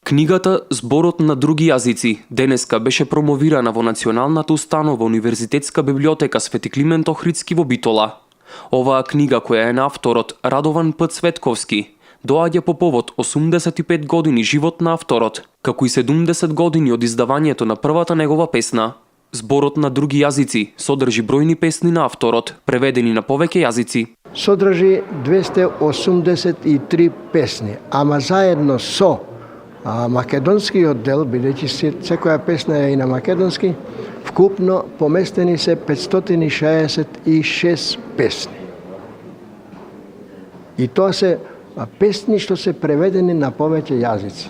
Книгата "Зборот на други јазици" денеска беше промовирана во Националната установа Универзитетска библиотека Свети Климент Охридски во Битола. Оваа книга, која е на авторот Радован П. Цветковски, доаѓа по повод 85 години живот на авторот, како и 70 години од издавањето на првата негова песна. Зборот на други јазици содржи бројни песни на авторот, преведени на повеќе јазици. Содржи 283 песни, ама заедно со македонскиот дел, бидејќи секоја песна е и на македонски, вкупно поместени се 566 песни. И тоа се песни што се преведени на повеќе јазици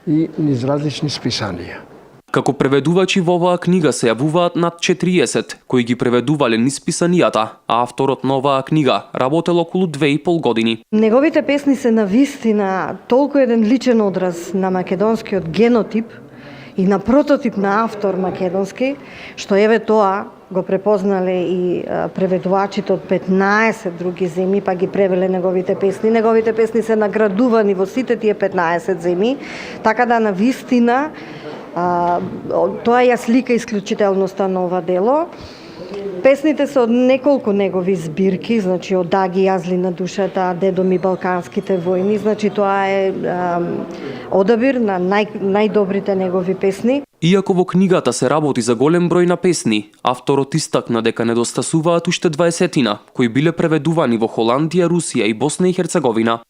и низ различни списанија. Како преведувачи во оваа книга се јавуваат над 40, кои ги преведувале низ писанијата, а авторот на оваа книга работел околу 2,5 години. Неговите песни се навистина толку еден личен одраз на македонскиот генотип и на прототип на автор македонски, што еве тоа го препознале и преведувачите од 15 други земји, па ги превеле неговите песни. Неговите песни се наградувани во сите тие 15 земји, така да навистина тоа ја слика исклучителноста на ова дело. Песните се од неколку негови збирки, значи од Даги јазли на душата, Дедо ми балканските војни, значи тоа е одабир на најдобрите негови песни. Иако во книгата се работи за голем број на песни, авторот истакна дека недостасуваат уште 20-тина, кои биле преведувани во Холандија, Русија и Босна и Херцеговина.